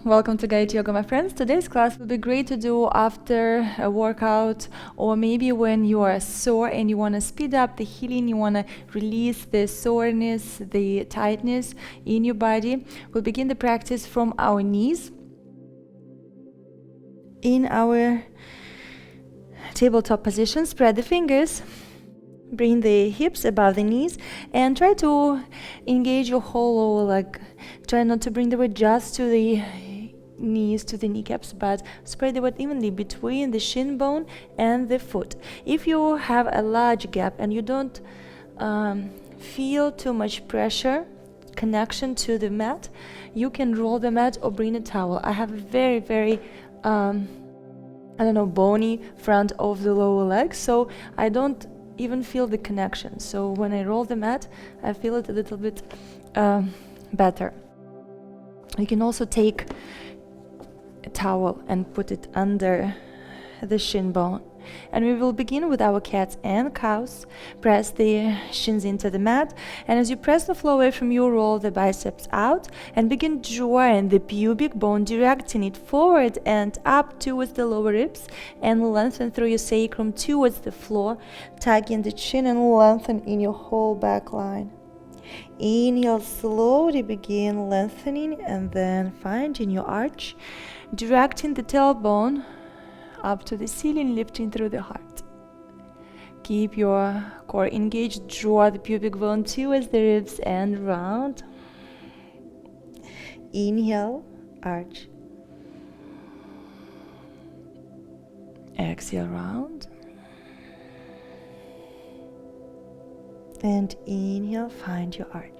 Welcome to Gayatri Yoga, my friends. Today's class will be great to do after a workout, or maybe when you are sore and you want to speed up the healing, you want to release the soreness, the tightness in your body. We'll begin the practice from our knees. In our tabletop position, spread the fingers. Bring the hips above the knees and try to engage your whole lower leg. Try not to bring the weight just to the knees, to the kneecaps, but spread the weight evenly between the shin bone and the foot. If you have a large gap and you don't feel too much pressure, connection to the mat, you can roll the mat or bring a towel. I have a very bony front of the lower leg, so I don't even feel the connection. So when I roll the mat, I feel it a little bit better. You can also take a towel and put it under the shin bone. And we will begin with our cats and cows. Press the shins into the mat, and as you press the floor away from you, roll the biceps out and begin drawing the pubic bone, directing it forward and up towards the lower ribs, and lengthen through your sacrum towards the floor, tucking the chin and lengthen in your whole back line. Inhale, slowly begin lengthening and then finding your arch, directing the tailbone up to the ceiling, lifting through the heart. Keep your core engaged, draw the pubic bone towards the ribs and round. Inhale, arch. Exhale, round. And inhale, find your arch.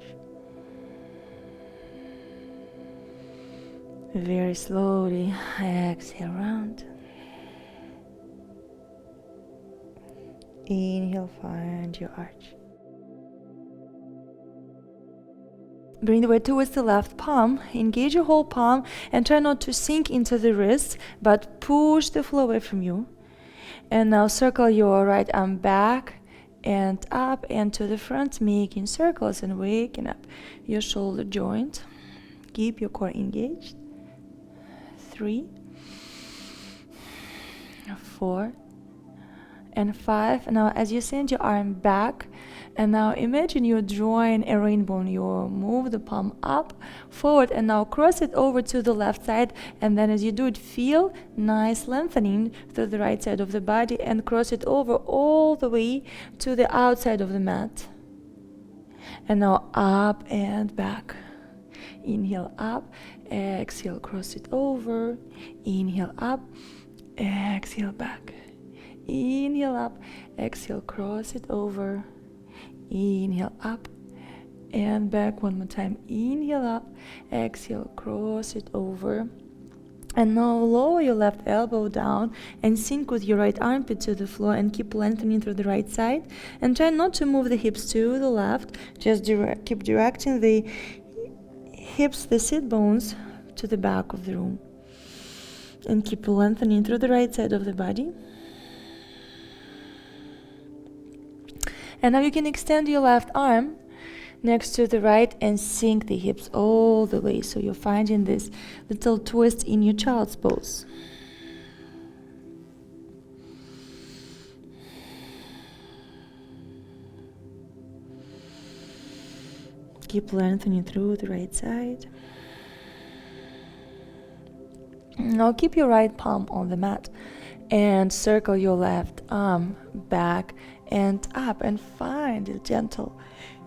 Very slowly, exhale, round. Inhale, find your arch. Bring the weight towards the left palm. Engage your whole palm and try not to sink into the wrist, but push the floor away from you. And now circle your right arm back and up and to the front, making circles and waking up your shoulder joint. Keep your core engaged. 3, 4, and 5. Now as you send your arm back, and now imagine you're drawing a rainbow. You move the palm up, forward, and now cross it over to the left side, and then as you do it, feel nice lengthening through the right side of the body and cross it over all the way to the outside of the mat. And now up and back. Inhale up, exhale, cross it over. Inhale up, exhale, back. Inhale up, exhale, cross it over. Inhale up and back one more time. Inhale up, exhale, cross it over. And now lower your left elbow down and sink with your right armpit to the floor and keep lengthening through the right side. And try not to move the hips to the left. Just keep directing the hips, the sit bones, to the back of the room. And keep lengthening through the right side of the body. And now you can extend your left arm next to the right and sink the hips all the way. So you're finding this little twist in your child's pose. Keep lengthening through the right side. Now keep your right palm on the mat and circle your left arm back and up and find a gentle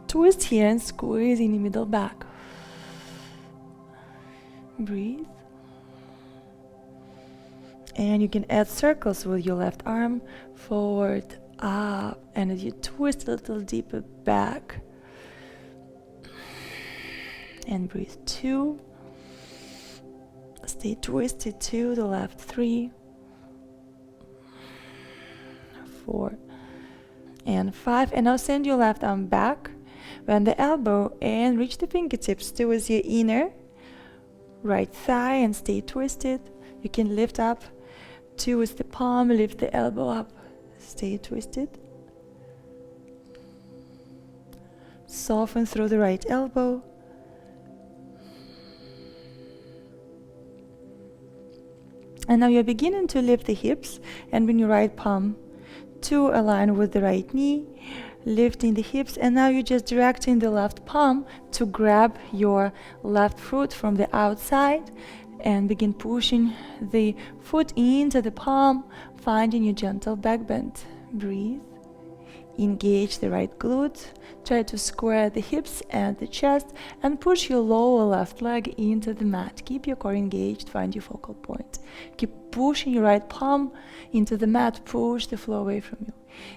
twist here and squeeze in the middle back. Breathe. And you can add circles with your left arm, forward, up, and as you twist a little deeper back. And breathe 2. Stay twisted to the left. 3, 4, and 5. And now send your left arm back, bend the elbow and reach the fingertips towards your inner right thigh and stay twisted. You can lift up towards the palm, lift the elbow up, stay twisted. Soften through the right elbow. And now you're beginning to lift the hips and bring your right palm to align with the right knee, lifting the hips. And now you're just directing the left palm to grab your left foot from the outside and begin pushing the foot into the palm, finding your gentle back bend. Breathe. Engage the right glute. Try to square the hips and the chest and push your lower left leg into the mat. Keep your core engaged, find your focal point. Keep pushing your right palm into the mat, push the floor away from you.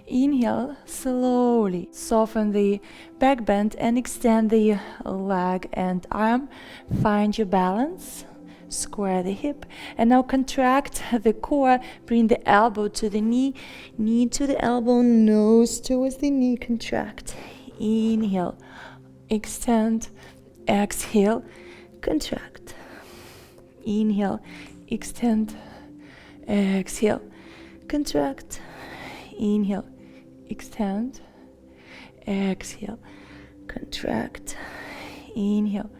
Inhale, slowly soften the back bend and extend the leg and arm. Find your balance. Square the hip and now contract the core. Bring the elbow to the knee, knee to the elbow, nose towards the knee. Contract. Inhale, extend, exhale, contract. Inhale, extend, exhale, contract. Inhale, extend, exhale, contract. Inhale,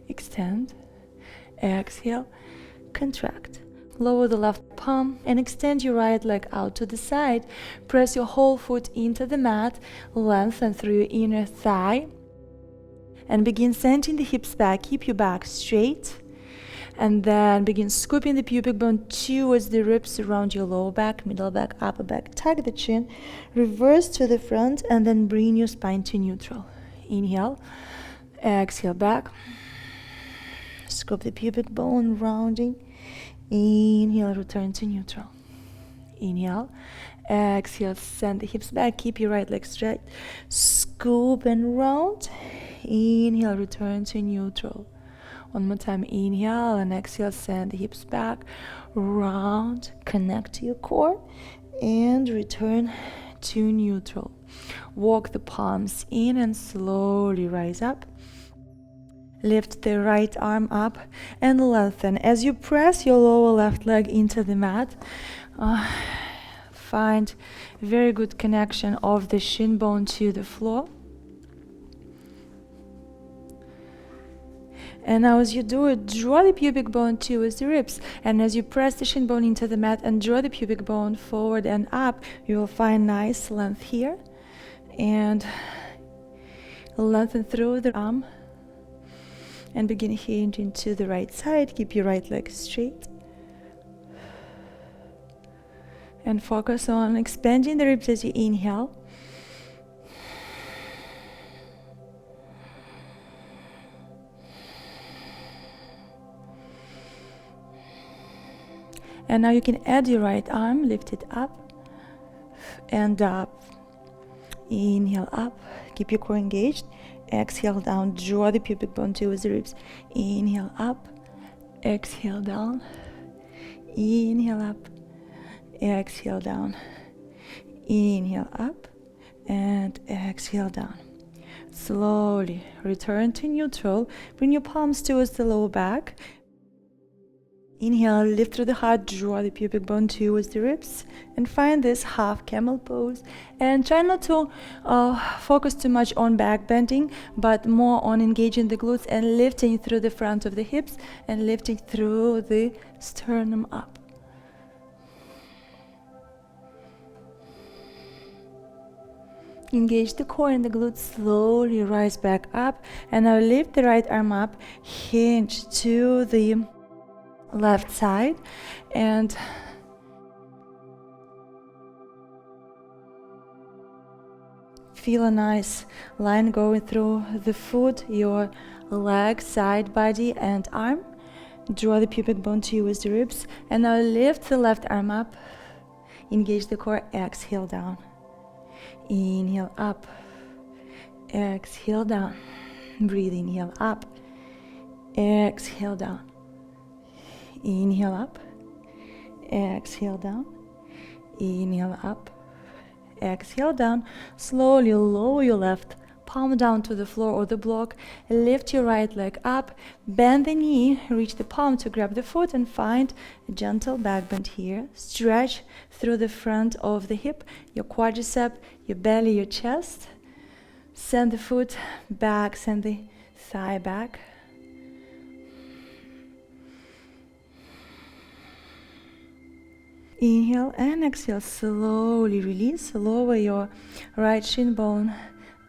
extend, exhale, contract. Lower the left palm and extend your right leg out to the side. Press your whole foot into the mat, lengthen through your inner thigh, and begin sending the hips back. Keep your back straight, and then begin scooping the pubic bone towards the ribs around your lower back, middle back, upper back. Tuck the chin, reverse to the front, and then bring your spine to neutral. Inhale, exhale back. Scoop the pubic bone, rounding. Inhale, return to neutral. Inhale, exhale, send the hips back. Keep your right leg straight. Scoop and round. Inhale, return to neutral. One more time, inhale and exhale, send the hips back. Round, connect to your core, and return to neutral. Walk the palms in and slowly rise up. Lift the right arm up and lengthen. As you press your lower left leg into the mat, find very good connection of the shin bone to the floor. And now as you do it, draw the pubic bone towards the ribs. And as you press the shin bone into the mat and draw the pubic bone forward and up, you will find nice length here. And lengthen through the arm. And begin hinging to the right side. Keep your right leg straight. And focus on expanding the ribs as you inhale. And now you can add your right arm, lift it up and up. Inhale up, keep your core engaged. Exhale down, draw the pubic bone towards the ribs. Inhale up, exhale down. Inhale up, exhale down. Inhale up and exhale down. Slowly return to neutral. Bring your palms towards the lower back. Inhale, lift through the heart, draw the pubic bone towards the ribs, and find this half camel pose. And try not to focus too much on back bending, but more on engaging the glutes and lifting through the front of the hips and lifting through the sternum up. Engage the core and the glutes, slowly rise back up, and now lift the right arm up, hinge to the left side, and feel a nice line going through the foot, your leg, side, body, and arm. Draw the pubic bone towards the ribs, and now lift the left arm up, engage the core, exhale down. Inhale up, exhale down. Breathe, inhale up, exhale down. Inhale up, exhale down. Inhale up, exhale down. Slowly lower your left palm down to the floor or the block. Lift your right leg up, bend the knee, reach the palm to grab the foot, and find a gentle back bend here. Stretch through the front of the hip, your quadricep, your belly, your chest. Send the foot back, send the thigh back. Inhale and exhale. Slowly release. Lower your right shin bone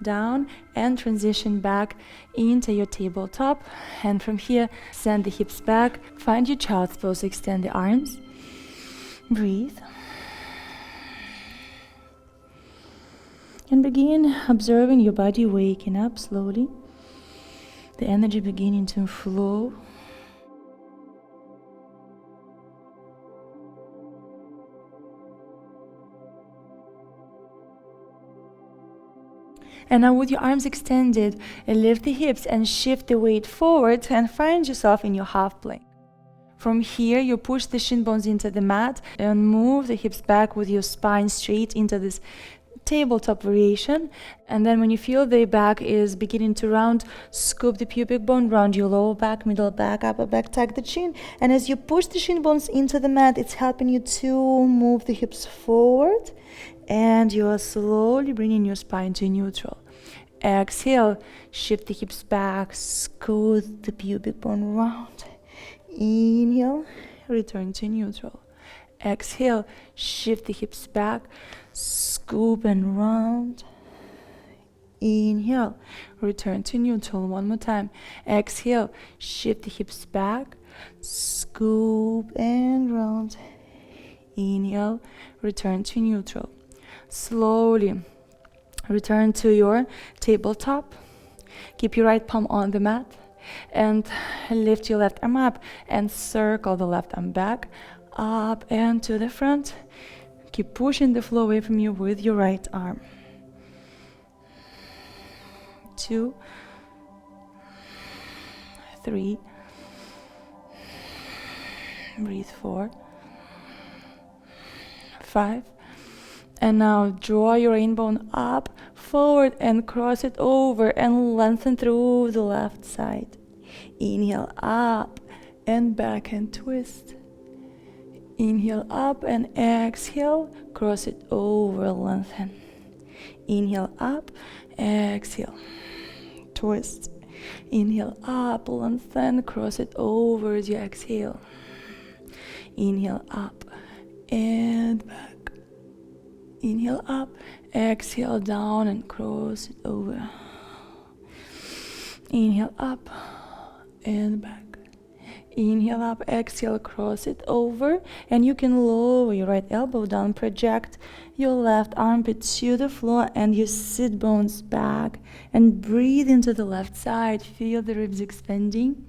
down and transition back into your tabletop. And from here, send the hips back. Find your child's pose. Extend the arms. Breathe. And begin observing your body waking up slowly. The energy beginning to flow. And now with your arms extended, lift the hips and shift the weight forward and find yourself in your half plank. From here, you push the shin bones into the mat and move the hips back with your spine straight into this tabletop variation. And then when you feel the back is beginning to round, scoop the pubic bone, round your lower back, middle back, upper back, tuck the chin. And as you push the shin bones into the mat, it's helping you to move the hips forward. And you are slowly bringing your spine to neutral. Exhale, shift the hips back, scoot the pubic bone round. Inhale, return to neutral. Exhale, shift the hips back, scoop and round. Inhale, return to neutral. One more time. Exhale, shift the hips back, scoop and round. Inhale, return to neutral. Slowly return to your tabletop. Keep your right palm on the mat and lift your left arm up and circle the left arm back, up and to the front. Keep pushing the floor away from you with your right arm. 2, 3, breathe 4, 5. And now draw your rain bone up, forward, and cross it over and lengthen through the left side. Inhale up and back and twist. Inhale up and exhale, cross it over, lengthen. Inhale up, exhale, twist. Inhale up, lengthen, cross it over as you exhale. Inhale up and back. Inhale up, exhale down and cross it over. Inhale up and back. Inhale up, exhale, cross it over. And you can lower your right elbow down, project your left armpit to the floor and your sit bones back. And breathe into the left side. Feel the ribs expanding.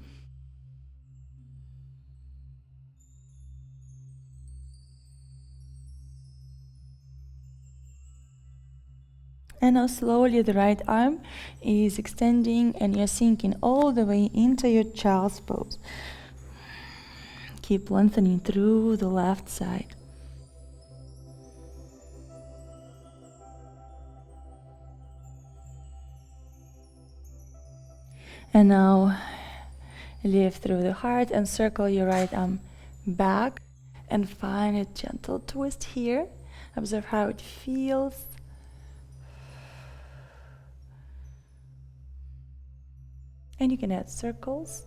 And now slowly the right arm is extending and you're sinking all the way into your child's pose. Keep lengthening through the left side. And now lift through the heart and circle your right arm back and find a gentle twist here. Observe how it feels. And you can add circles.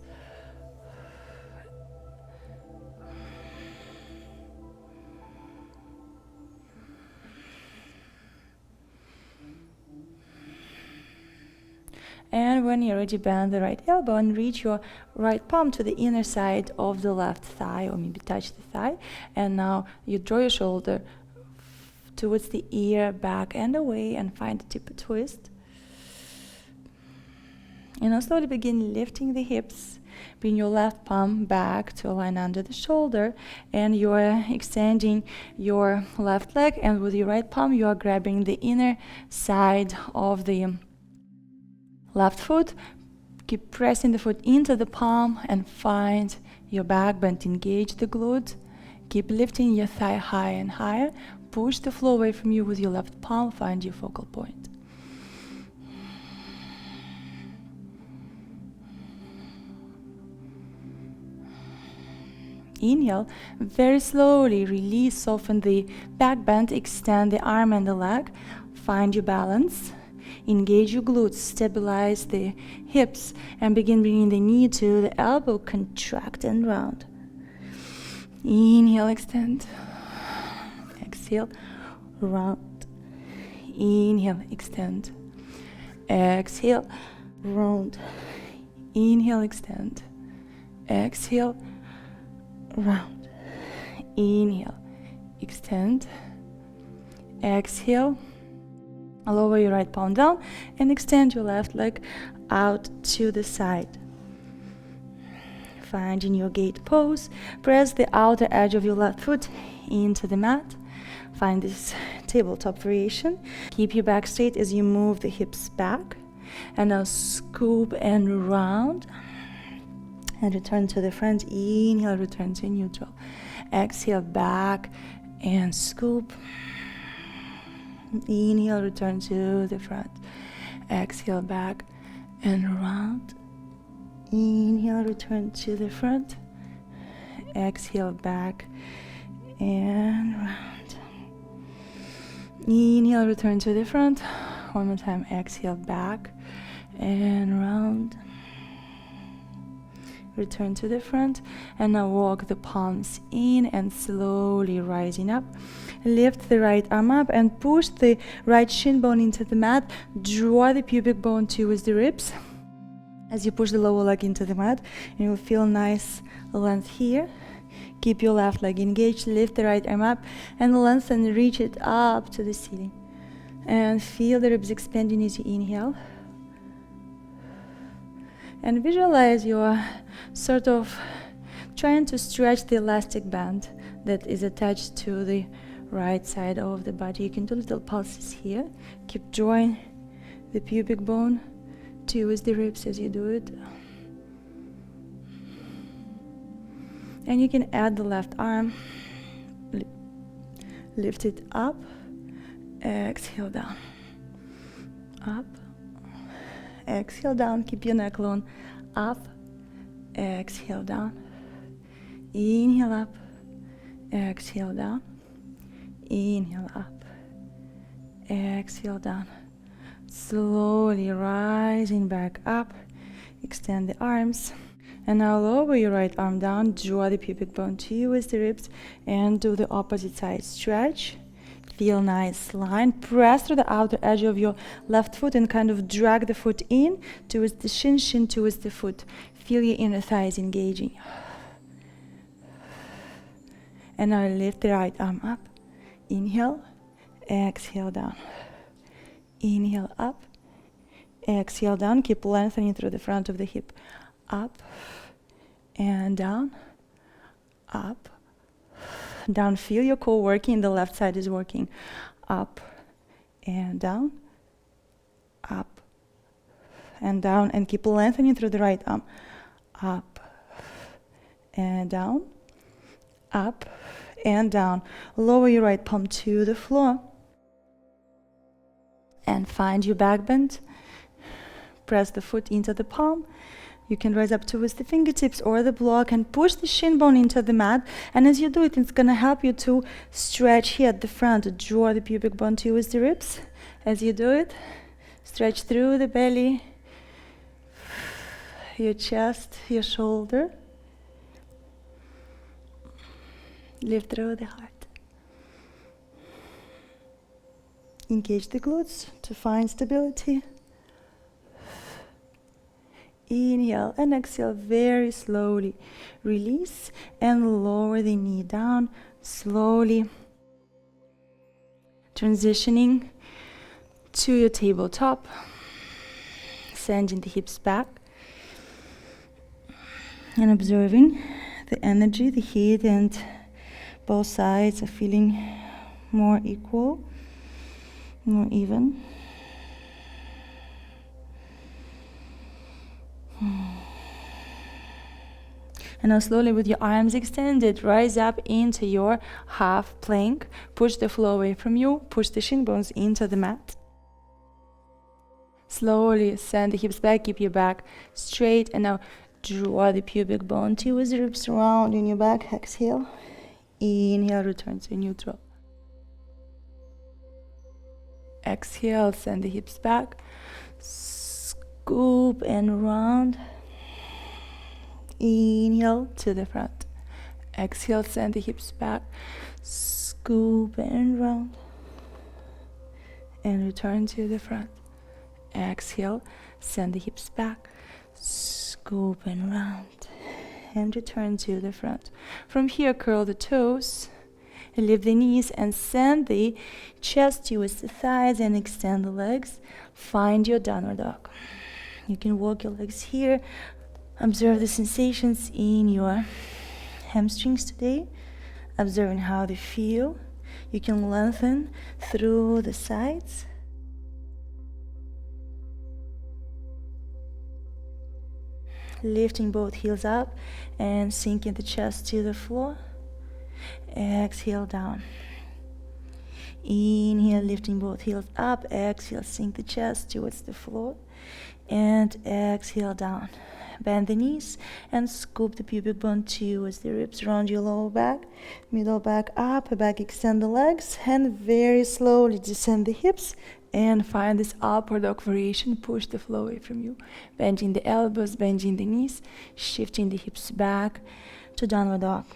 And when you're ready, bend the right elbow and reach your right palm to the inner side of the left thigh, or maybe touch the thigh. And now you draw your shoulder towards the ear, back and away, and find a deeper twist. And now slowly begin lifting the hips. Bring your left palm back to align under the shoulder, and you're extending your left leg, and with your right palm you are grabbing the inner side of the left foot. Keep pressing the foot into the palm and find your back bend. Engage the glute. Keep lifting your thigh higher and higher. Push the floor away from you with your left palm. Find your focal point. Inhale, very slowly release, soften the back bend, extend the arm and the leg. Find your balance. Engage your glutes, stabilize the hips, and begin bringing the knee to the elbow, contract and round. Inhale, extend. exhale, round. Inhale, extend. Exhale, round. Inhale, extend. Exhale, round. Inhale, extend. Exhale, lower your right palm down and extend your left leg out to the side. Finding your gate pose, press the outer edge of your left foot into the mat. Find this tabletop variation. Keep your back straight as you move the hips back. And now scoop and round. And return to the front. Inhale, return to neutral. Exhale, back and scoop. Inhale, return to the front. Exhale, back and round. Inhale, return to the front. Exhale, back and round. Inhale, return to the front. One more time. Exhale, back and round. Return to the front. And now walk the palms in and slowly rising up. Lift the right arm up and push the right shin bone into the mat. Draw the pubic bone towards the ribs. As you push the lower leg into the mat, you will feel nice length here. Keep your left leg engaged. Lift the right arm up and lengthen and reach it up to the ceiling. And feel the ribs expanding as you inhale. And visualize you're sort of trying to stretch the elastic band that is attached to the right side of the body. You can do little pulses here. Keep drawing the pubic bone towards the ribs as you do it. And you can add the left arm. Lift it up. Exhale down. Up. Exhale down. Keep your neck long. Up. Exhale down. Inhale up. Exhale down. Inhale up. Exhale down. Slowly rising back up. Extend the arms. And now lower your right arm down. Draw the pubic bone towards the ribs. And do the opposite side. Stretch. Feel nice line. Press through the outer edge of your left foot and kind of drag the foot in towards the shin, shin towards the foot. Feel your inner thighs engaging. And now lift the right arm up. Inhale. Exhale down. Inhale up. Exhale down. Keep lengthening through the front of the hip. Up and down. Up. Down. Feel your core working. The left side is working. Up and down. Up and down. And keep lengthening through the right arm. Up and down. Up and down. Lower your right palm to the floor. And find your back bend. Press the foot into the palm. You can rise up towards the fingertips or the block and push the shin bone into the mat. And as you do it, it's going to help you to stretch here at the front. Draw the pubic bone towards the ribs. As you do it, stretch through the belly, your chest, your shoulder. Lift through the heart. Engage the glutes to find stability. Inhale and exhale very slowly. Release and lower the knee down slowly. Transitioning to your tabletop. Sending the hips back. And observing the energy, the heat, and both sides are feeling more equal, more even. And now slowly with your arms extended, rise up into your half plank. Push the floor away from you. Push the shin bones into the mat. Slowly send the hips back. Keep your back straight. And now draw the pubic bone towards the ribs, round in your back. Exhale. Inhale, return to neutral. Exhale, send the hips back. Scoop and round. Inhale to the front. Exhale, send the hips back. Scoop scoop and round, and return to the front. Exhale, send the hips back, scoop and round, and return to the front. From here, curl the toes, lift the knees, and send the chest towards the thighs and extend the legs. Find your downward dog. You can walk your legs here. Observe the sensations in your hamstrings today, observing how they feel. You can lengthen through the sides. Lifting both heels up and sinking the chest to the floor. Exhale down. Inhale, lifting both heels up. Exhale, sink the chest towards the floor. And exhale down. Bend the knees and scoop the pubic bone towards the ribs. Round your lower back, middle back up, back extend the legs, and very slowly descend the hips and find this upward dog variation. Push the floor away from you. Bending the elbows, bending the knees, shifting the hips back to downward dog.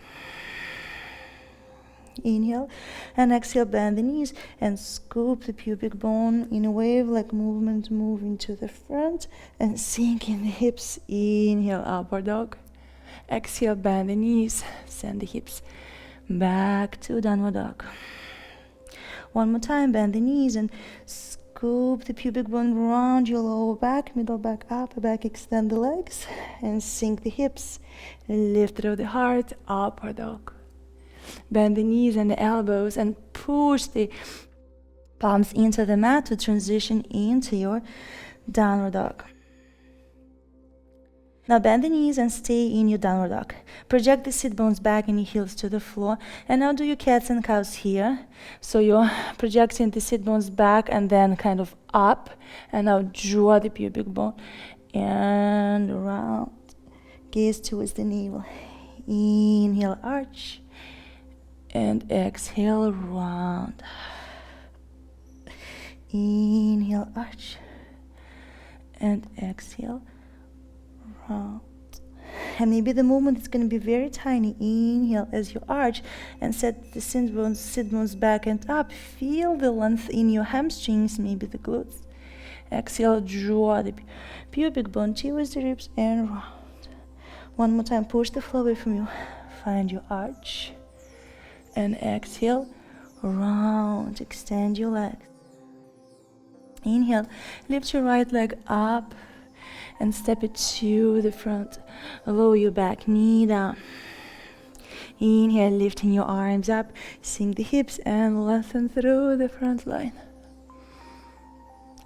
Inhale and exhale, bend the knees and scoop the pubic bone in a wave-like movement, moving to the front and sinking the hips. Inhale, upward dog. Exhale, bend the knees, send the hips back to downward dog. One more time, bend the knees and scoop the pubic bone around your lower back, middle back up, back extend the legs and sink the hips. Lift through the heart, upward dog. Bend the knees and the elbows and push the palms into the mat to transition into your downward dog. Now bend the knees and stay in your downward dog. Project the sit bones back and your heels to the floor. And now do your cats and cows here. So you're projecting the sit bones back and then kind of up. And now draw the pubic bone and around. Gaze towards the navel. Inhale, arch. And exhale, round. Inhale, arch. And exhale, round. And maybe the movement is going to be very tiny. Inhale as you arch and set the sit bones back and up. Feel the length in your hamstrings, maybe the glutes. Exhale, draw the pubic bone towards the ribs and round. One more time, push the floor away from you. Find your arch. And exhale, round, extend your legs. Inhale, lift your right leg up and step it to the front. Lower your back knee down. Inhale, lifting your arms up, sink the hips and lengthen through the front line.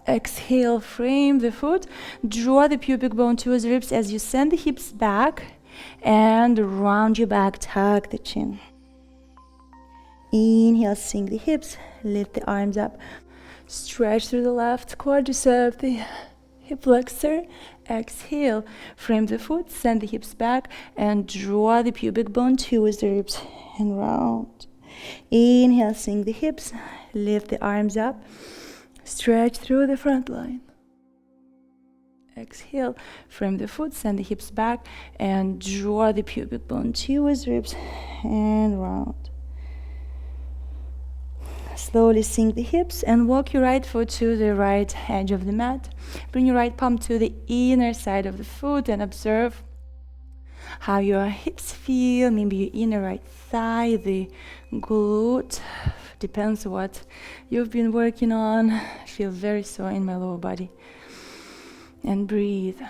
Exhale, frame the foot, draw the pubic bone towards the ribs as you send the hips back and round your back, tuck the chin. Inhale, sink the hips, lift the arms up, stretch through the left quadricep, the hip flexor. Exhale, frame the foot, send the hips back, and draw the pubic bone towards the ribs and round. Inhale, sink the hips, lift the arms up, stretch through the front line. Exhale, frame the foot, send the hips back, and draw the pubic bone towards the ribs and round. Slowly sink the hips and walk your right foot to the right edge of the mat. Bring your right palm to the inner side of the foot and observe how your hips feel. Maybe your inner right thigh, the glute. Depends what you've been working on. I feel very sore in my lower body. And breathe.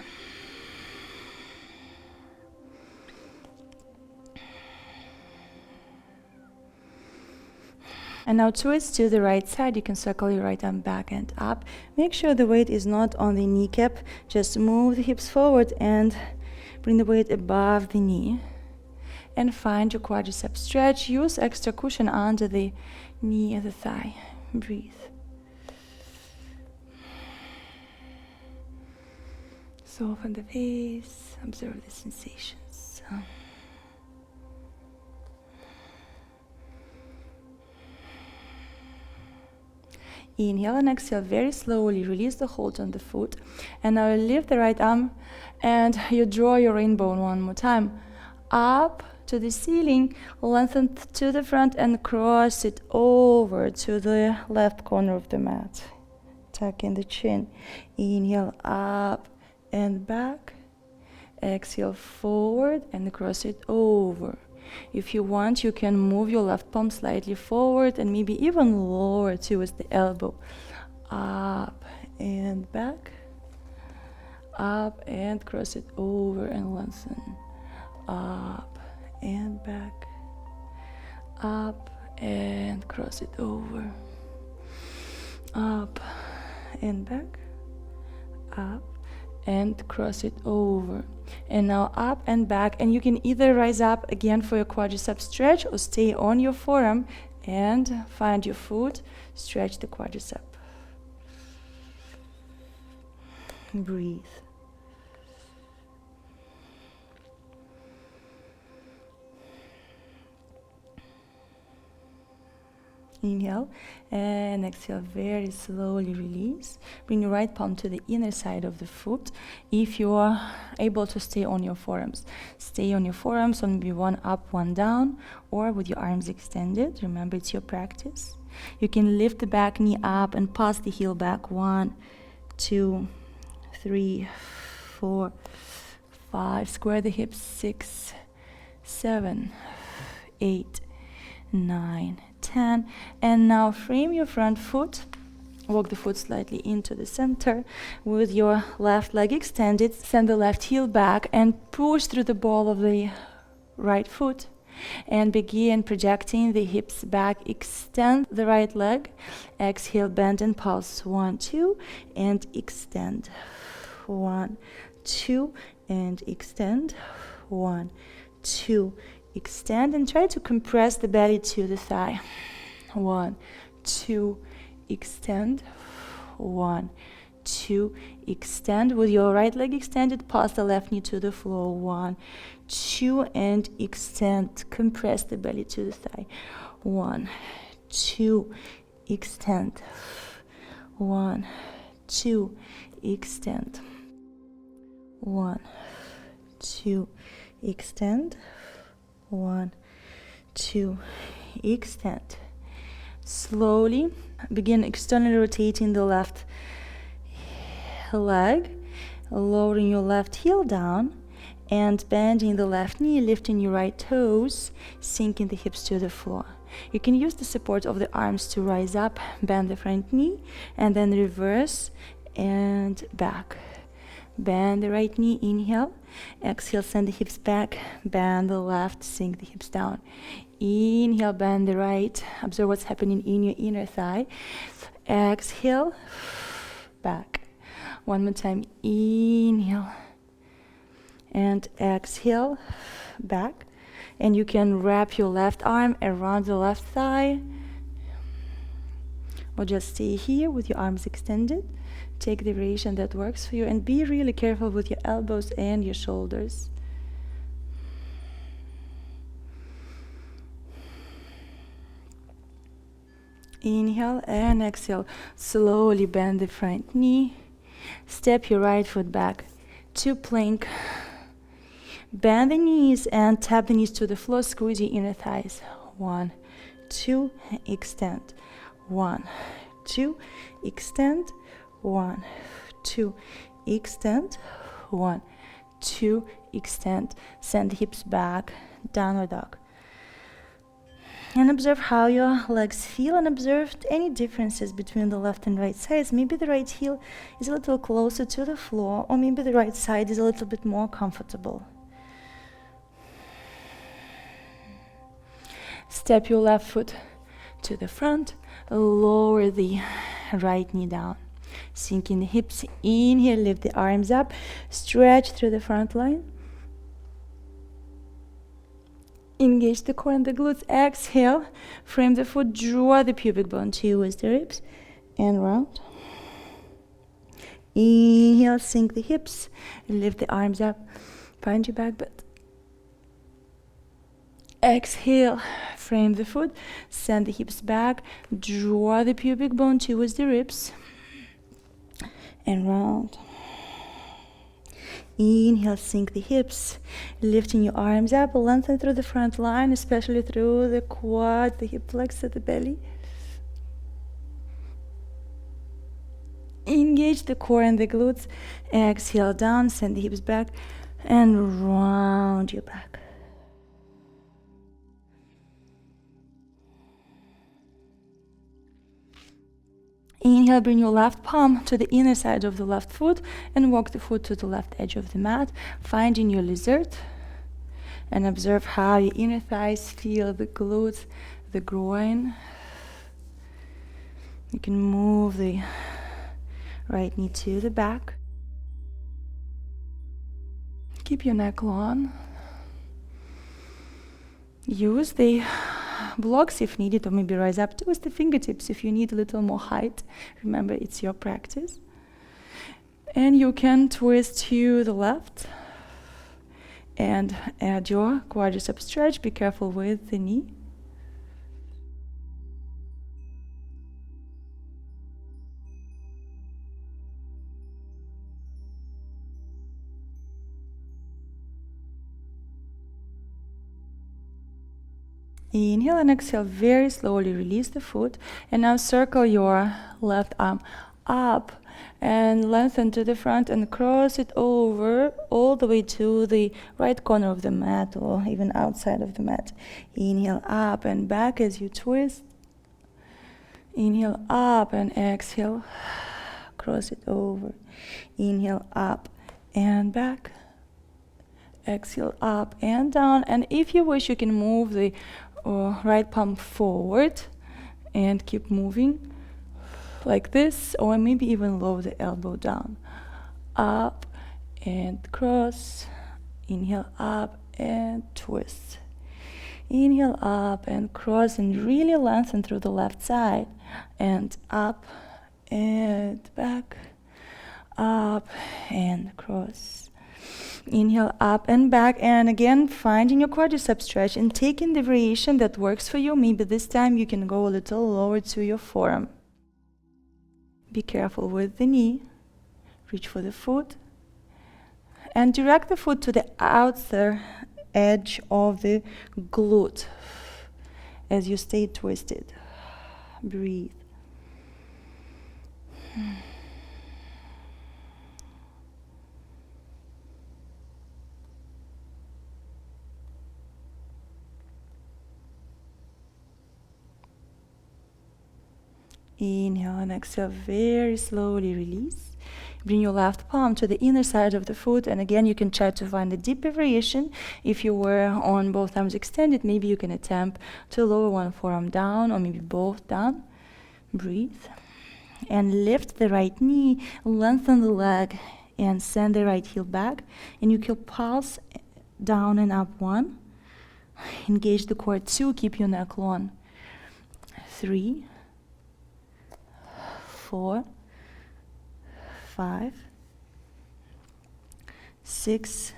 And now twist to the right side. You can circle your right arm back and up. Make sure the weight is not on the kneecap. Just move the hips forward and bring the weight above the knee. And find your quadricep stretch. Use extra cushion under the knee and the thigh. Breathe. Soften the face. Observe the sensations. Inhale and exhale very slowly. Release the hold on the foot. And now lift the right arm and you draw your rainbow one more time. Up to the ceiling, lengthen to the front and cross it over to the left corner of the mat. Tuck in the chin. Inhale, up and back. Exhale, forward and cross it over. If you want, you can move your left palm slightly forward and maybe even lower towards the elbow. Up and back. Up and cross it over and lengthen. Up and back. Up and cross it over. Up and back. Up and cross it over. And now up and back, and you can either rise up again for your quadricep stretch or stay on your forearm and find your foot, stretch the quadricep. Breathe. Inhale and exhale, very slowly release. Bring your right palm to the inner side of the foot. If you are able to stay on your forearms, stay on your forearms, on maybe one up, one down, or with your arms extended. Remember, it's your practice. You can lift the back knee up and pass the heel back. 1, 2, 3, 4, 5. Square the hips. 6, 7, 8, 9, 10. And now frame your front foot. Walk the foot slightly into the center with your left leg extended. Send the left heel back and push through the ball of the right foot. And begin projecting the hips back. Extend the right leg. Exhale, bend and pulse. 1, 2, and extend. 1, 2, and extend. 1, 2, extend, and try to compress the belly to the thigh. 1, 2, extend. 1, 2, extend. With your right leg extended, pass the left knee to the floor. 1, 2, and extend. Compress the belly to the thigh. 1, 2, extend. 1, 2, extend. 1, 2, extend. 1, 2, extend. Slowly begin externally rotating the left leg, lowering your left heel down and bending the left knee, lifting your right toes, sinking the hips to the floor. You can use the support of the arms to rise up, bend the front knee, and then reverse and back. Bend the right knee, inhale. Exhale, send the hips back. Bend the left, sink the hips down. Inhale, bend the right. Observe what's happening in your inner thigh. Exhale, back. One more time, inhale. And exhale, back. And you can wrap your left arm around the left thigh. Or just stay here with your arms extended. Take the variation that works for you and be really careful with your elbows and your shoulders. Inhale and exhale. Slowly bend the front knee. Step your right foot back to plank. Bend the knees and tap the knees to the floor. Squeeze your inner thighs. 1, 2, extend. 1, 2, extend. 1, 2, extend. 1, 2, extend. Send the hips back. Downward dog. And observe how your legs feel and observe any differences between the left and right sides. Maybe the right heel is a little closer to the floor, or maybe the right side is a little bit more comfortable. Step your left foot to the front. Lower the right knee down. Sinking the hips. Inhale, lift the arms up. Stretch through the front line. Engage the core and the glutes. Exhale. Frame the foot. Draw the pubic bone towards the ribs. And round. Inhale, sink the hips. Lift the arms up. Find your back butt. Exhale. Frame the foot. Send the hips back. Draw the pubic bone towards the ribs. And round. Inhale, sink the hips, lifting your arms up, lengthen through the front line, especially through the quad, the hip flexor, the belly. Engage the core and the glutes. Exhale down, send the hips back, and round your back. Inhale, bring your left palm to the inner side of the left foot and walk the foot to the left edge of the mat, finding your lizard, and observe how your inner thighs feel, the glutes, the groin. You can move the right knee to the back. Keep your neck long. Use the blocks if needed, or maybe rise up towards the fingertips if you need a little more height. Remember, it's your practice. And you can twist to the left and add your quadricep stretch. Be careful with the knee. Inhale and exhale, very slowly release the foot, and now circle your left arm up and lengthen to the front and cross it over all the way to the right corner of the mat, or even outside of the mat. Inhale up and back as you twist. Inhale up and exhale, cross it over. Inhale up and back. Exhale up and down, and if you wish, you can move the right palm forward and keep moving like this, or maybe even lower the elbow down. Up and cross. Inhale up and twist. Inhale up and cross, and really lengthen through the left side. And up and back. Up and cross. Inhale up and back, and again finding your quadricep stretch and taking the variation that works for you. Maybe this time you can go a little lower to your forearm. Be careful with the knee. Reach for the foot and direct the foot to the outer edge of the glute as you stay twisted. Breathe. Inhale and exhale, very slowly release. Bring your left palm to the inner side of the foot, and again you can try to find a deeper variation. If you were on both arms extended, maybe you can attempt to lower one forearm down, or maybe both down. Breathe. And lift the right knee, lengthen the leg, and send the right heel back. And you can pulse down and up 1. Engage the core 2, keep your neck long. 3, 4, 5, 6,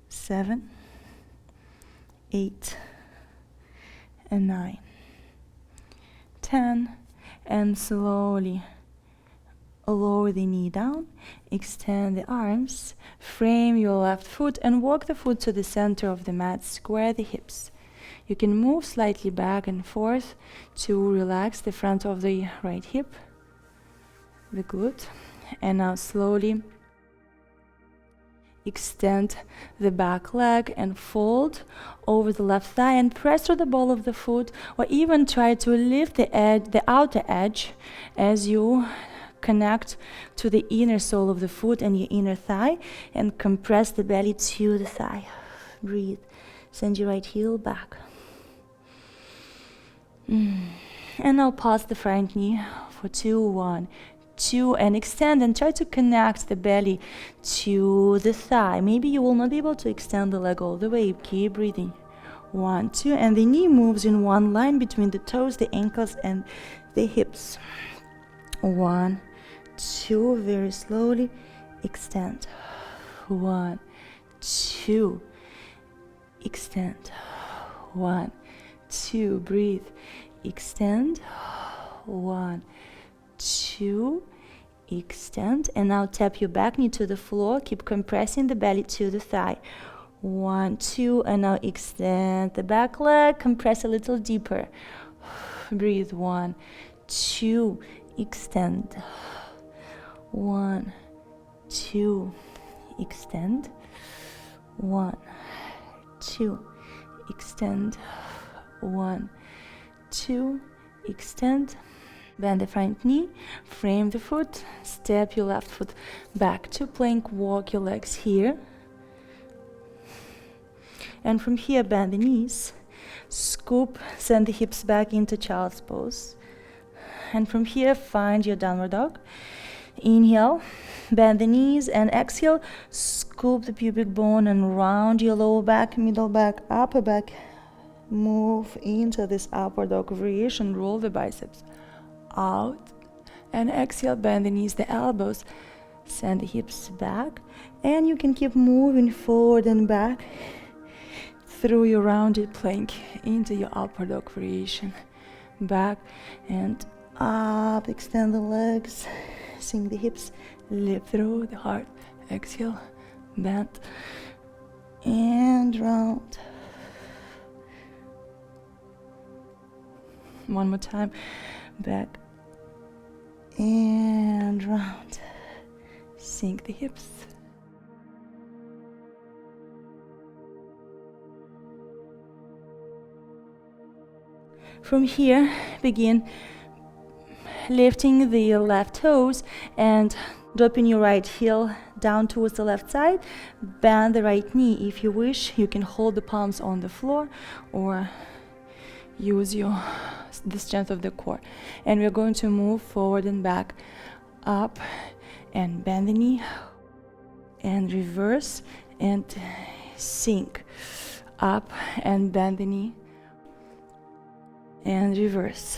7, 8, and 9, 10, and slowly lower the knee down, extend the arms, frame your left foot, and walk the foot to the center of the mat, square the hips. You can move slightly back and forth to relax the front of the right hip, the glute, and now slowly extend the back leg and fold over the left thigh and press through the ball of the foot, or even try to lift the outer edge as you connect to the inner sole of the foot and your inner thigh, and compress the belly to the thigh. Breathe. Send your right heel back. And now pause the front knee for 2, 1, 2, and extend and try to connect the belly to the thigh. Maybe you will not be able to extend the leg all the way. Keep breathing. 1, 2, and the knee moves in one line between the toes, the ankles, and the hips. 1, 2, very slowly extend. 1, 2, extend. 1, 2, breathe. Extend. 1, 2, extend, and now tap your back knee to the floor. Keep compressing the belly to the thigh. 1, 2, and now extend the back leg, compress a little deeper. Breathe. 1, 2, extend. 1, 2, extend. 1, 2, extend. 1, 2, extend. Bend the front knee, frame the foot, step your left foot back to plank, walk your legs here. And from here, bend the knees, scoop, send the hips back into child's pose. And from here, find your downward dog. Inhale, bend the knees, and exhale, scoop the pubic bone and round your lower back, middle back, upper back. Move into this upward dog variation, roll the biceps out, and exhale, bend the knees, the elbows, send the hips back, and you can keep moving forward and back through your rounded plank into your upward dog variation. Back and up, extend the legs, sink the hips, lift through the heart, exhale, bend, and round. One more time, back and round. Sink the hips. From here, begin lifting the left toes and dropping your right heel down towards the left side. Bend the right knee. If you wish, you can hold the palms on the floor or use the strength of the core. And we're going to move forward and back, up, and bend the knee, and reverse, and sink, up, and bend the knee, and reverse,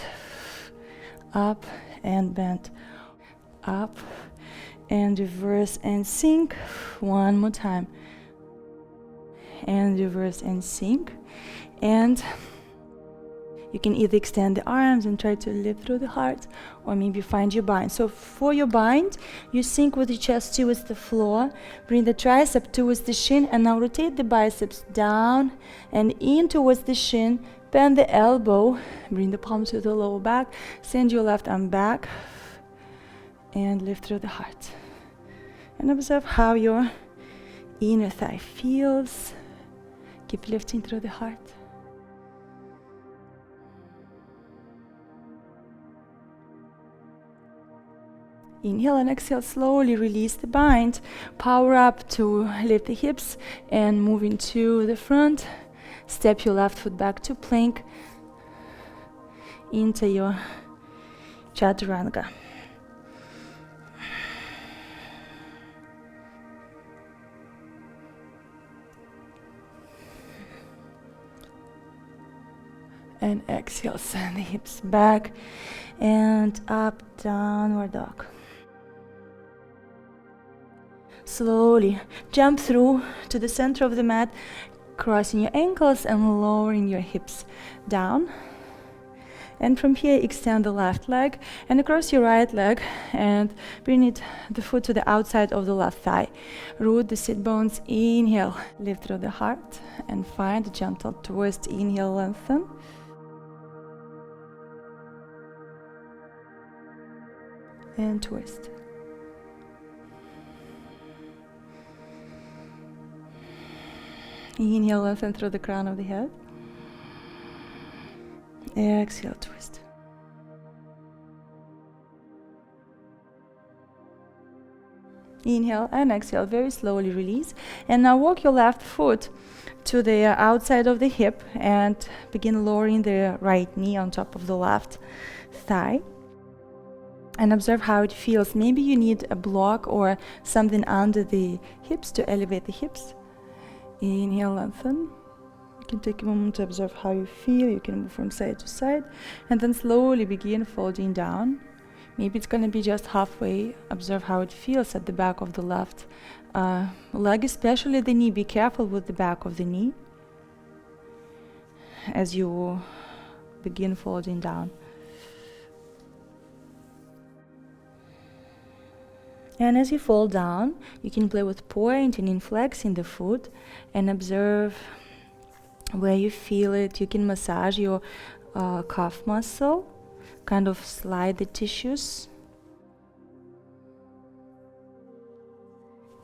up, and bend, up, and reverse, and sink. One more time, and reverse, and sink. And you can either extend the arms and try to lift through the heart, or maybe find your bind. So for your bind, you sink with the chest towards the floor, bring the tricep towards the shin, and now rotate the biceps down and in towards the shin, bend the elbow, bring the palm to the lower back, send your left arm back, and lift through the heart. And observe how your inner thigh feels. Keep lifting through the heart. Inhale and exhale, slowly release the bind. Power up to lift the hips and move into the front. Step your left foot back to plank into your chaturanga. And exhale, send the hips back and up, downward dog. Slowly jump through to the center of the mat, crossing your ankles and lowering your hips down. And from here, extend the left leg and across your right leg and bring the foot to the outside of the left thigh. Root the sit bones. Inhale, lift through the heart and find a gentle twist. Inhale, lengthen. And twist. Inhale, lengthen through the crown of the head. Exhale, twist. Inhale and exhale, very slowly release. And now walk your left foot to the outside of the hip and begin lowering the right knee on top of the left thigh. And observe how it feels. Maybe you need a block or something under the hips to elevate the hips. Inhale, lengthen. You can take a moment to observe how you feel. You can move from side to side. And then slowly begin folding down. Maybe it's going to be just halfway. Observe how it feels at the back of the left leg, especially the knee. Be careful with the back of the knee as you begin folding down. And as you fall down, you can play with pointing and flexing the foot and observe where you feel it. You can massage your calf muscle, kind of slide the tissues.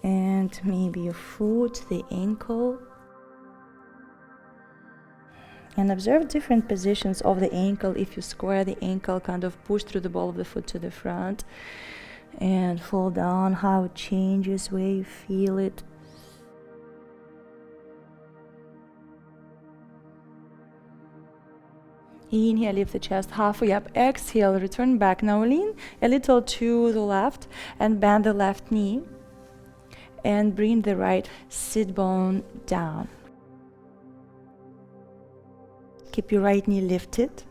And maybe your foot, the ankle. And observe different positions of the ankle. If you square the ankle, kind of push through the ball of the foot to the front and fall down, how it changes, where you feel it. Inhale, lift the chest halfway up. Exhale, return back. Now lean a little to the left and bend the left knee and bring the right sit bone down. Keep your right knee lifted,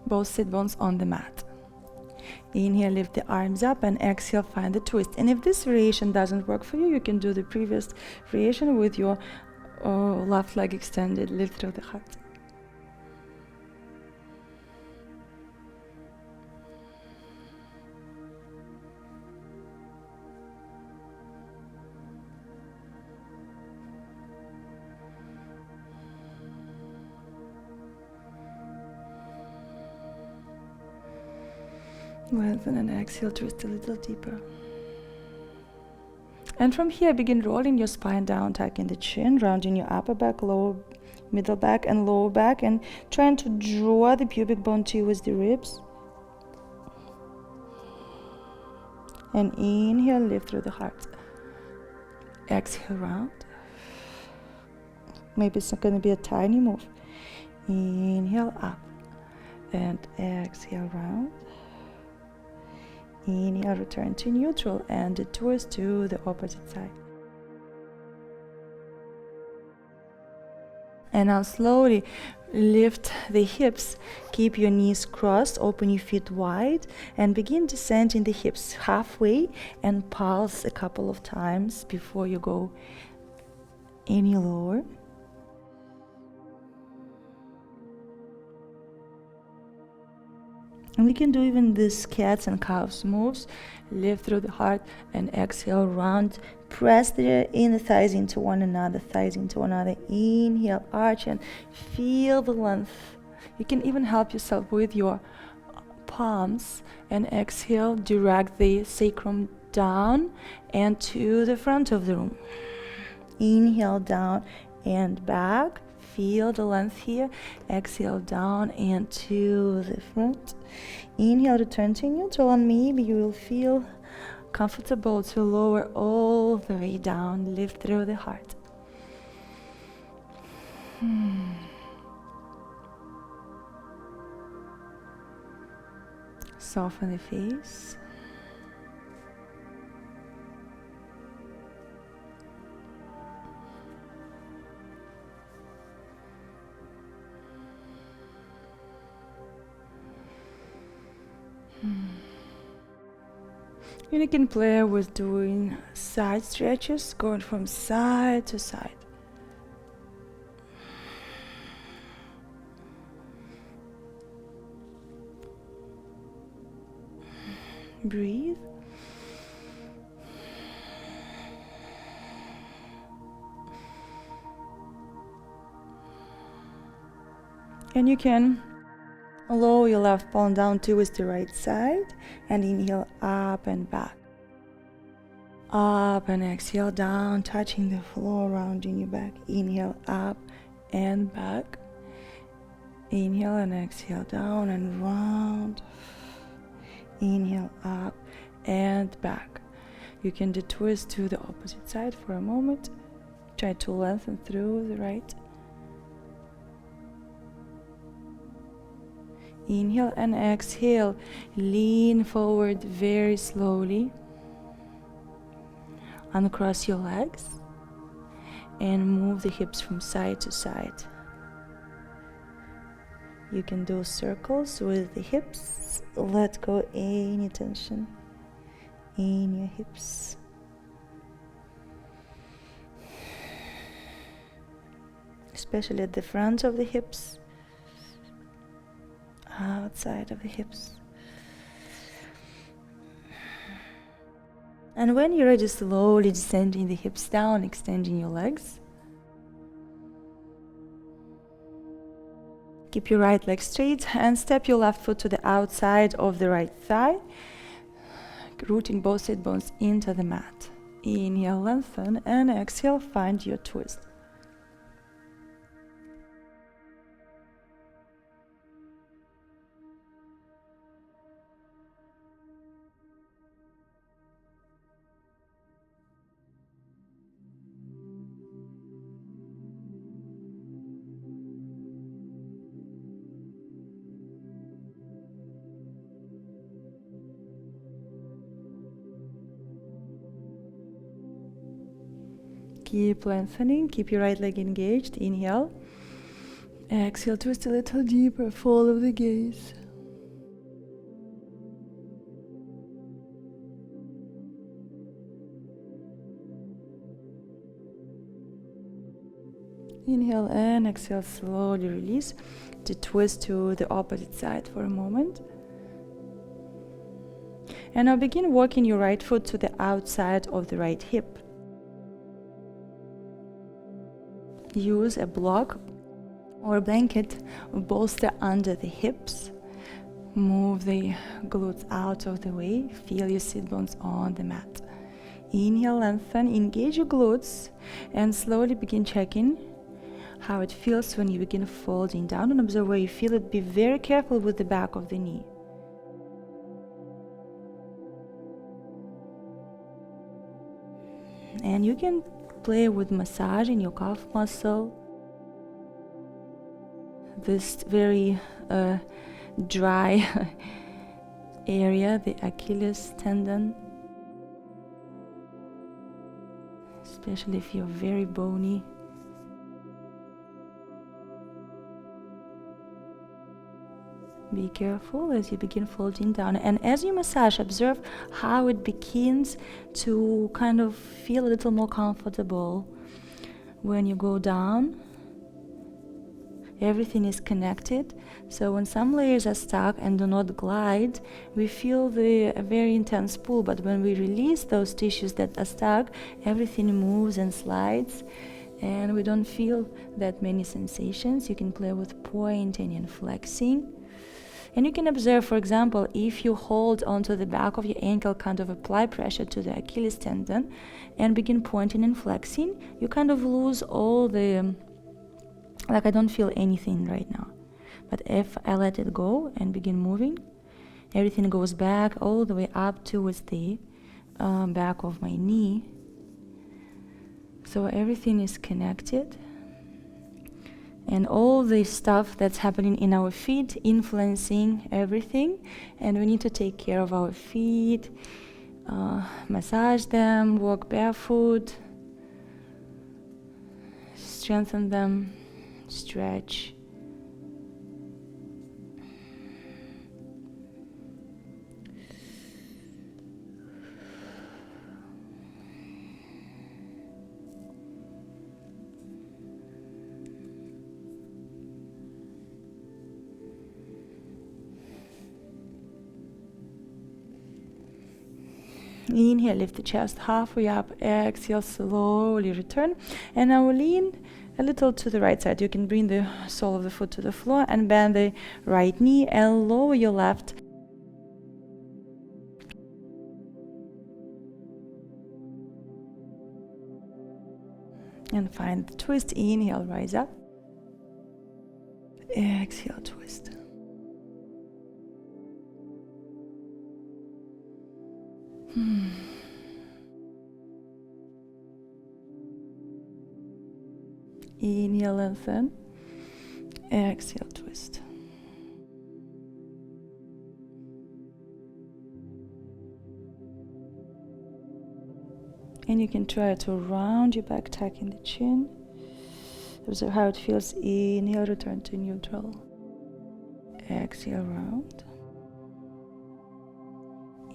both sit bones on the mat. Inhale, lift the arms up, and exhale, find the twist. And if this variation doesn't work for you, you can do the previous variation with your left leg extended, lift through the heart. Lengthen and exhale, twist a little deeper. And from here, begin rolling your spine down, tucking the chin, rounding your upper back, lower, middle back, and lower back, and trying to draw the pubic bone towards the ribs. And inhale, lift through the heart. Exhale, round. Maybe it's going to be a tiny move. Inhale, up. And exhale, round. Inhale, return to neutral and the twist to the opposite side. And now slowly lift the hips, keep your knees crossed, open your feet wide, and begin descending the hips halfway and pulse a couple of times before you go any lower. And we can do even this cats and cows moves. Lift through the heart and exhale, round. Press the inner thighs into one another, thighs into one another. Inhale, arch, and feel the length. You can even help yourself with your palms. And exhale, drag the sacrum down and to the front of the room. Inhale, down and back. Feel the length here. Exhale, down and to the front. Inhale, return to neutral, and maybe you will feel comfortable to lower all the way down. Lift through the heart. Soften the face. And you can play with doing side stretches, going from side to side. Breathe. And you can lower your left palm down towards the right side and inhale up and back. Up and exhale down, touching the floor, rounding your back. Inhale up and back. Inhale and exhale down and round. Inhale up and back. You can do twist to the opposite side for a moment. Try to lengthen through the right. Inhale and exhale. Lean forward very slowly. Uncross your legs and move the hips from side to side. You can do circles with the hips. Let go any tension in your hips. Especially at the front of the hips. Outside of the hips. And when you're ready, slowly descending the hips down, extending your legs. Keep your right leg straight and step your left foot to the outside of the right thigh, rooting both sit bones into the mat. Inhale, lengthen, and exhale, find your twist. Keep lengthening, keep your right leg engaged. Inhale. Exhale, twist a little deeper, follow the gaze. Inhale and exhale, slowly release to twist to the opposite side for a moment. And now begin walking your right foot to the outside of the right hip. Use a block or a blanket or bolster under the hips. Move the glutes out of the way. Feel your sit bones on the mat. Inhale, lengthen, engage your glutes, and slowly begin checking how it feels when you begin folding down, and observe where you feel it. Be very careful with the back of the knee. And you can play with massaging your calf muscle, this very dry area, the Achilles tendon, especially if you're very bony. Be careful as you begin folding down, and as you massage, observe how it begins to kind of feel a little more comfortable. When you go down, everything is connected, so when some layers are stuck and do not glide, we feel the very intense pull, but when we release those tissues that are stuck, everything moves and slides, and we don't feel that many sensations. You can play with pointing and flexing. And you can observe, for example, if you hold onto the back of your ankle, kind of apply pressure to the Achilles tendon and begin pointing and flexing, you kind of lose all the, like I don't feel anything right now. But if I let it go and begin moving, everything goes back all the way up towards the back of my knee. So everything is connected. And all the stuff that's happening in our feet influencing everything, and we need to take care of our feet, massage them, walk barefoot, strengthen them, stretch. Inhale, lift the chest halfway up. Exhale, slowly return. And now lean a little to the right side. You can bring the sole of the foot to the floor and bend the right knee and lower your left. And find the twist. Inhale, rise up. Exhale, twist. Inhale, lengthen. Exhale, twist. And you can try to round your back, tucking the chin. Observe how it feels. Inhale, return to neutral. Exhale, round.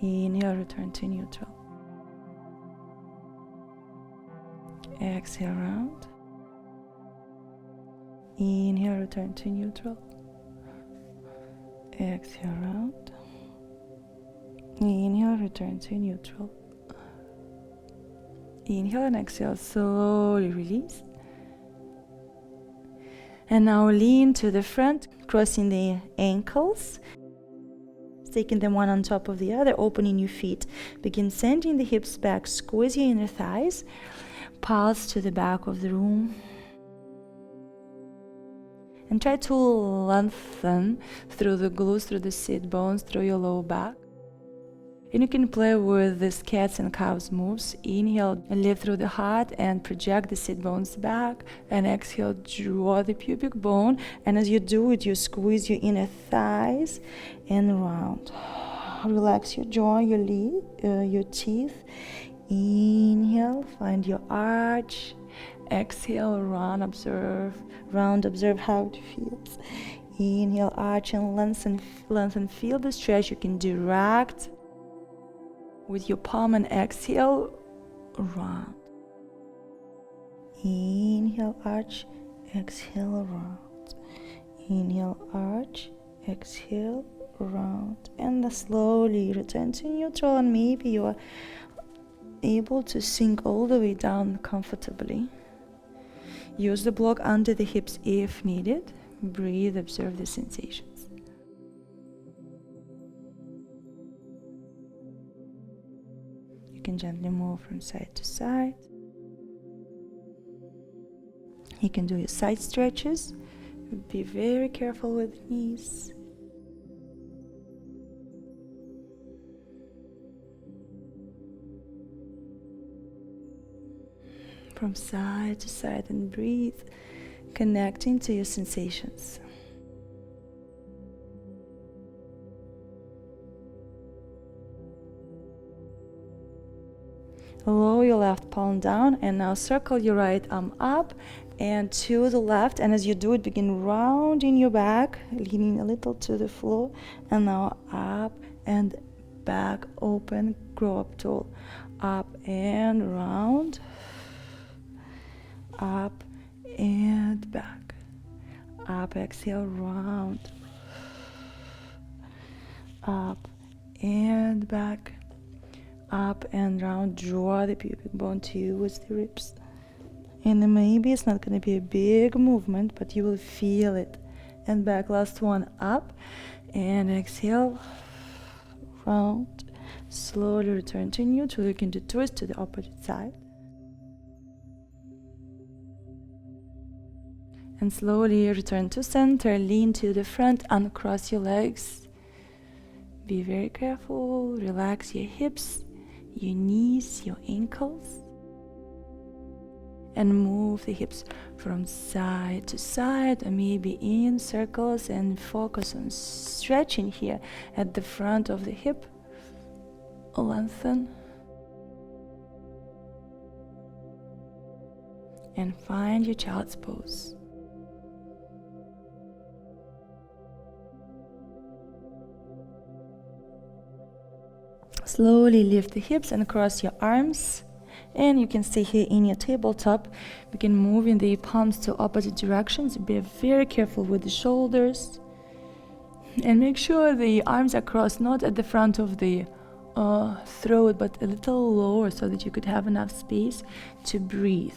Inhale, return to neutral. Exhale, round. Inhale, return to neutral. Exhale, round. Inhale, return to neutral. Inhale and exhale, slowly release. And now lean to the front, crossing the ankles, taking them one on top of the other, opening your feet. Begin sending the hips back, squeeze your inner thighs, pulse to the back of the room. And try to lengthen through the glutes, through the sit bones, through your low back. And you can play with these cats and cows moves. Inhale, lift through the heart and project the sit bones back. And exhale, draw the pubic bone. And as you do it, you squeeze your inner thighs and round. Relax your jaw, your teeth. Inhale, find your arch. Exhale, round, observe how it feels. Inhale, arch and lengthen, feel the stretch. You can direct with your palm and exhale, round. Inhale, arch, exhale, round. Inhale, arch, exhale, round. And slowly return to neutral, and maybe you are able to sink all the way down comfortably. Use the block under the hips if needed. Breathe, observe the sensations. You can gently move from side to side. You can do your side stretches. Be very careful with the knees. From side to side, and breathe, connecting to your sensations. Lower your left palm down, and now circle your right arm up and to the left. And as you do it, begin rounding your back, leaning a little to the floor. And now up and back, open, grow up tall. Up and round. Up and back. Up, exhale, round. Up and back. Up and round. Draw the pubic bone towards the ribs. And then maybe it's not going to be a big movement, but you will feel it. And back, last one, up and exhale, round. Slowly return to neutral. You can do twist to the opposite side. And slowly return to center, lean to the front, uncross your legs. Be very careful, relax your hips, your knees, your ankles. And move the hips from side to side, or maybe in circles, and focus on stretching here at the front of the hip. Lengthen. And find your child's pose. Slowly lift the hips and cross your arms. And you can stay here in your tabletop. Begin moving the palms to opposite directions. Be very careful with the shoulders. And make sure the arms are crossed, not at the front of the throat, but a little lower, so that you could have enough space to breathe.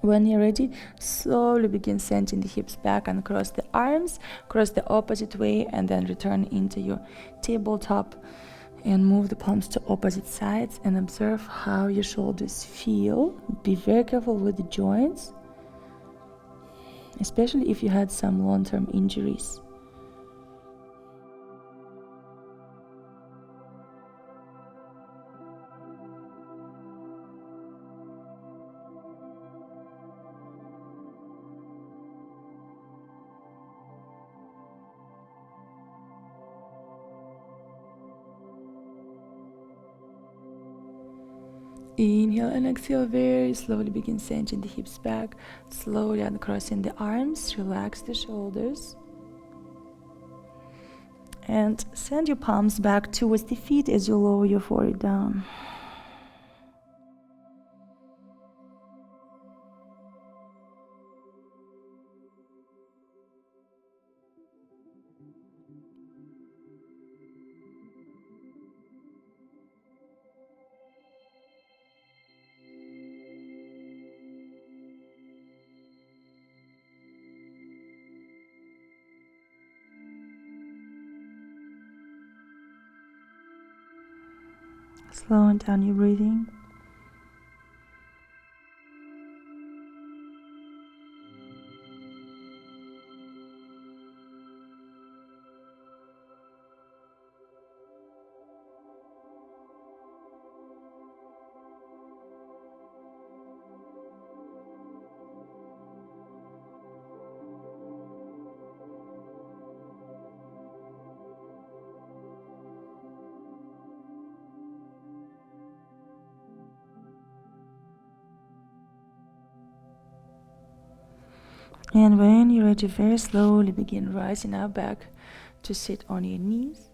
When you're ready, slowly begin sending the hips back and cross the arms, cross the opposite way, and then return into your tabletop and move the palms to opposite sides and observe how your shoulders feel. Be very careful with the joints, especially if you had some long-term injuries. Inhale and exhale, very slowly begin sending the hips back, slowly uncrossing the arms, relax the shoulders. And send your palms back towards the feet as you lower your forehead down. Slowing down your breathing. And when you're ready, very slowly begin rising up back to sit on your knees.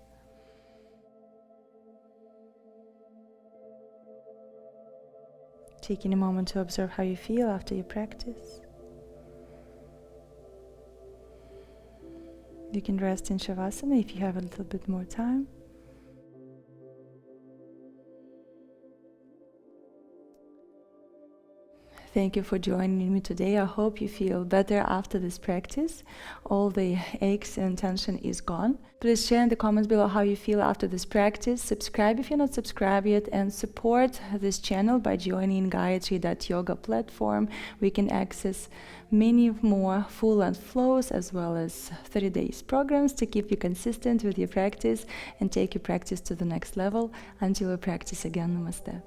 Taking a moment to observe how you feel after your practice. You can rest in Shavasana if you have a little bit more time. Thank you for joining me today. I hope you feel better after this practice. All the aches and tension is gone. Please share in the comments below how you feel after this practice. Subscribe if you're not subscribed yet, and support this channel by joining Gayatri.yoga platform. We can access many more full-length flows as well as 30 days programs to keep you consistent with your practice and take your practice to the next level. Until we practice again, Namaste.